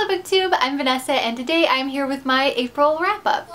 Hello BookTube, I'm Vanessa and today I'm here with my April wrap-up.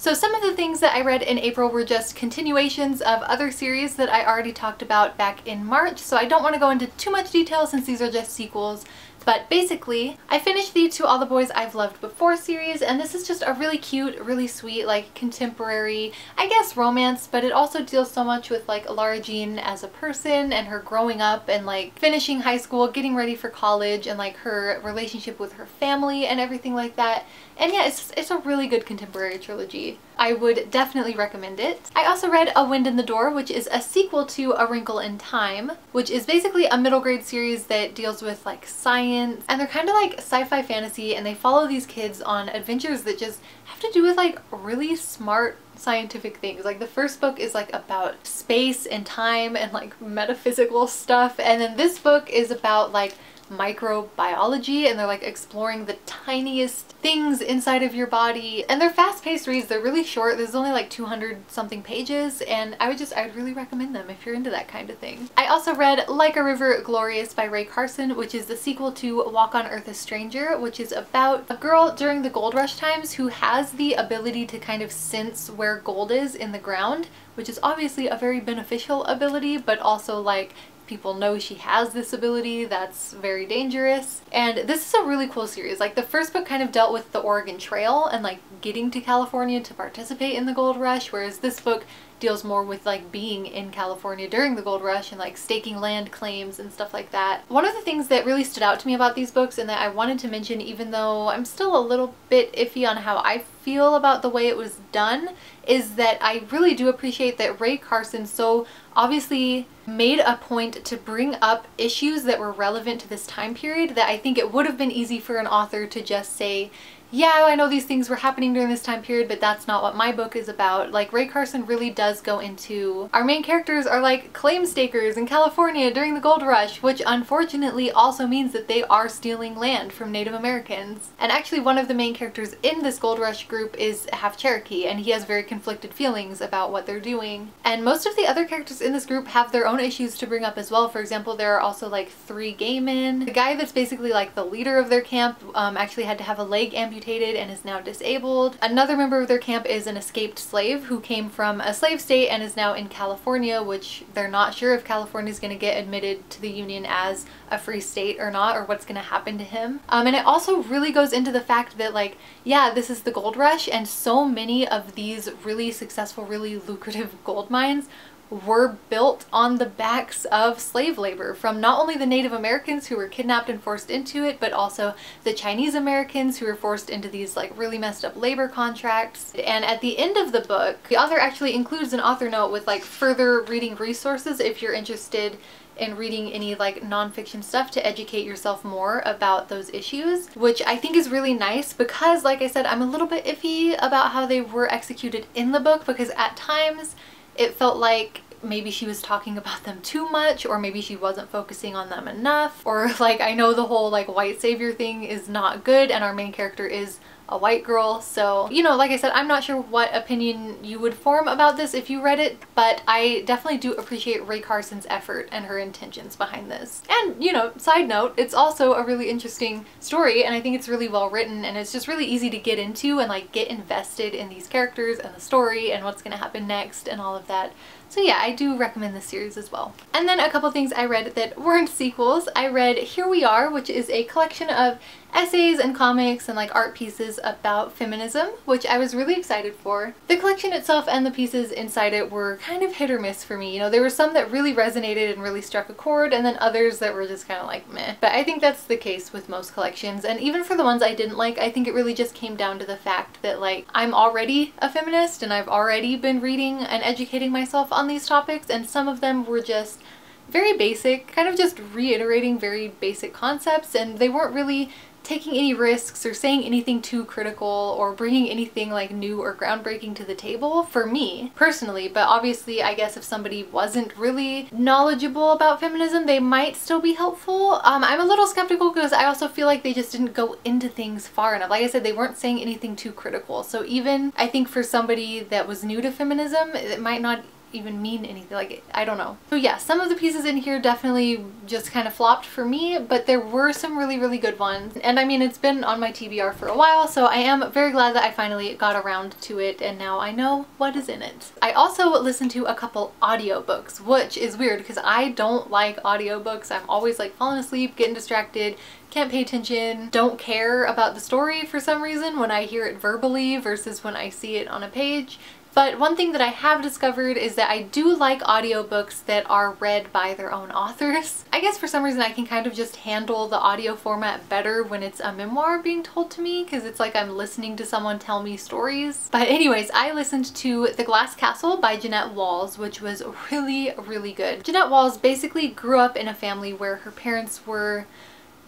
So some of the things that I read in April were just continuations of other series that I already talked about back in March, so I don't want to go into too much detail since these are just sequels. But basically, I finished the To All the Boys I've Loved Before series, and this is just a really cute, really sweet, like contemporary, I guess romance, but it also deals so much with like Lara Jean as a person and her growing up and like finishing high school, getting ready for college, and like her relationship with her family and everything like that. And yeah, it's a really good contemporary trilogy. I would definitely recommend it. I also read A Wind in the Door, which is a sequel to A Wrinkle in Time, which is basically a middle grade series that deals with like science, and they're kind of like sci-fi fantasy, and they follow these kids on adventures that just have to do with like really smart scientific things. Like the first book is like about space and time and like metaphysical stuff, and then this book is about like microbiology, and they're like exploring the tiniest things inside of your body, and they're fast-paced reads. They're really short. There's only like 200 something pages, and I would really recommend them if you're into that kind of thing. I also read Like a River Glorious by Rae Carson, which is the sequel to Walk on Earth a Stranger, which is about a girl during the gold rush times who has the ability to kind of sense where gold is in the ground, which is obviously a very beneficial ability, but also like people know she has this ability that's very dangerous. And this is a really cool series. Like the first book kind of dealt with the Oregon Trail and like getting to California to participate in the gold rush, whereas this book deals more with like being in California during the gold rush and like staking land claims and stuff like that. One of the things that really stood out to me about these books and that I wanted to mention, even though I'm still a little bit iffy on how I feel about the way it was done, is that I really do appreciate that Rae Carson so obviously made a point to bring up issues that were relevant to this time period that I think it would have been easy for an author to just say, yeah, I know these things were happening during this time period, but that's not what my book is about. Like Rae Carson really does go into, our main characters are like claim stakers in California during the gold rush, which unfortunately also means that they are stealing land from Native Americans. And actually one of the main characters in this gold rush group is half Cherokee, and he has very conflicted feelings about what they're doing. And most of the other characters in this group have their own issues to bring up as well. For example, there are also like 3 gay men. The guy that's basically like the leader of their camp actually had to have a leg amputated and is now disabled. Another member of their camp is an escaped slave who came from a slave state and is now in California, which they're not sure if California is going to get admitted to the Union as a free state or not, or what's going to happen to him. And it also really goes into the fact that like, yeah, this is the gold rush, and so many of these really successful, really lucrative gold mines were built on the backs of slave labor from not only the Native Americans who were kidnapped and forced into it, but also the Chinese Americans who were forced into these like really messed up labor contracts. And at the end of the book, the author actually includes an author note with like further reading resources if you're interested in reading any like nonfiction stuff to educate yourself more about those issues, which I think is really nice because, like I said, I'm a little bit iffy about how they were executed in the book, because at times it felt like maybe she was talking about them too much, or maybe she wasn't focusing on them enough, or like I know the whole like white savior thing is not good and our main character is a white girl. So, you know, like I said, I'm not sure what opinion you would form about this if you read it, but I definitely do appreciate Rae Carson's effort and her intentions behind this. And, you know, side note, it's also a really interesting story, and I think it's really well written, and it's just really easy to get into and like get invested in these characters and the story and what's going to happen next and all of that. So yeah, I do recommend this series as well. And then a couple things I read that weren't sequels. I read Here We Are, which is a collection of essays and comics and like art pieces about feminism, which I was really excited for. The collection itself and the pieces inside it were kind of hit or miss for me. You know, there were some that really resonated and really struck a chord, and then others that were just kind of like meh. But I think that's the case with most collections, and even for the ones I didn't like, I think it really just came down to the fact that like I'm already a feminist and I've already been reading and educating myself on these topics, and some of them were just very basic, kind of just reiterating very basic concepts, and they weren't really taking any risks or saying anything too critical or bringing anything like new or groundbreaking to the table for me personally. But obviously I guess if somebody wasn't really knowledgeable about feminism, they might still be helpful. I'm a little skeptical because I also feel like they just didn't go into things far enough. Like I said, they weren't saying anything too critical. So even I think for somebody that was new to feminism, it might not even mean anything. Like, I don't know. So yeah, some of the pieces in here definitely just kind of flopped for me, but there were some really, really good ones. And I mean, it's been on my TBR for a while, so I am very glad that I finally got around to it and now I know what is in it. I also listened to a couple audiobooks, which is weird because I don't like audiobooks. I'm always like falling asleep, getting distracted, can't pay attention, don't care about the story for some reason when I hear it verbally versus when I see it on a page. But one thing that I have discovered is that I do like audiobooks that are read by their own authors. I guess for some reason I can kind of just handle the audio format better when it's a memoir being told to me, because it's like I'm listening to someone tell me stories. But anyways, I listened to The Glass Castle by Jeanette Walls, which was really, really good. Jeanette Walls basically grew up in a family where her parents were,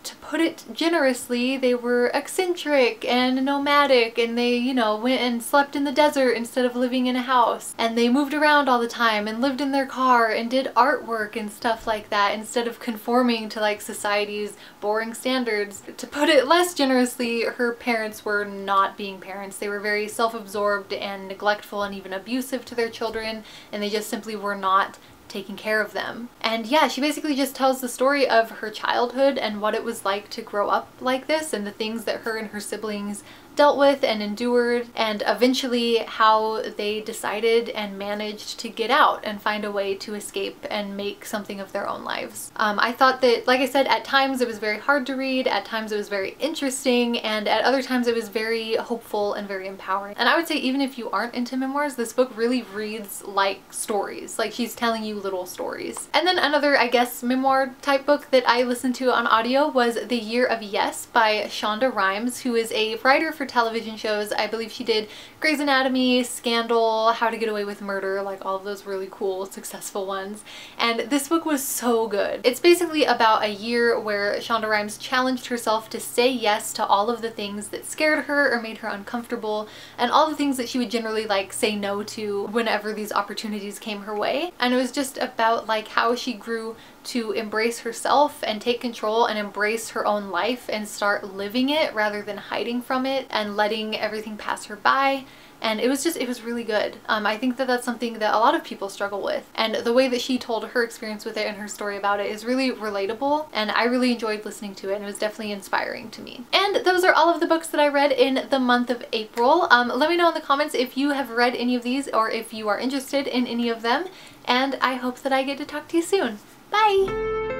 to put it generously, they were eccentric and nomadic, and they, you know, went and slept in the desert instead of living in a house. And they moved around all the time and lived in their car and did artwork and stuff like that instead of conforming to like society's boring standards. To put it less generously, her parents were not being parents. They were very self-absorbed and neglectful and even abusive to their children, and they just simply were not taking care of them. And yeah, she basically just tells the story of her childhood and what it was like to grow up like this and the things that her and her siblings dealt with and endured, and eventually how they decided and managed to get out and find a way to escape and make something of their own lives. I thought that, like I said, at times it was very hard to read, at times it was very interesting, and at other times it was very hopeful and very empowering. And I would say even if you aren't into memoirs, this book really reads like stories, like she's telling you little stories. And then another, I guess, memoir type book that I listened to on audio was The Year of Yes by Shonda Rhimes, who is a writer for television shows. I believe she did Grey's Anatomy, Scandal, How to Get Away with Murder, like all of those really cool, successful ones. And this book was so good. It's basically about a year where Shonda Rhimes challenged herself to say yes to all of the things that scared her or made her uncomfortable, and all the things that she would generally like say no to whenever these opportunities came her way. And it was just about like how she grew to embrace herself and take control and embrace her own life and start living it rather than hiding from it and letting everything pass her by. And it was really good. I think that that's something that a lot of people struggle with, and the way that she told her experience with it and her story about it is really relatable, and I really enjoyed listening to it, and it was definitely inspiring to me. And those are all of the books that I read in the month of April. Let me know in the comments if you have read any of these or if you are interested in any of them, and I hope that I get to talk to you soon. Bye!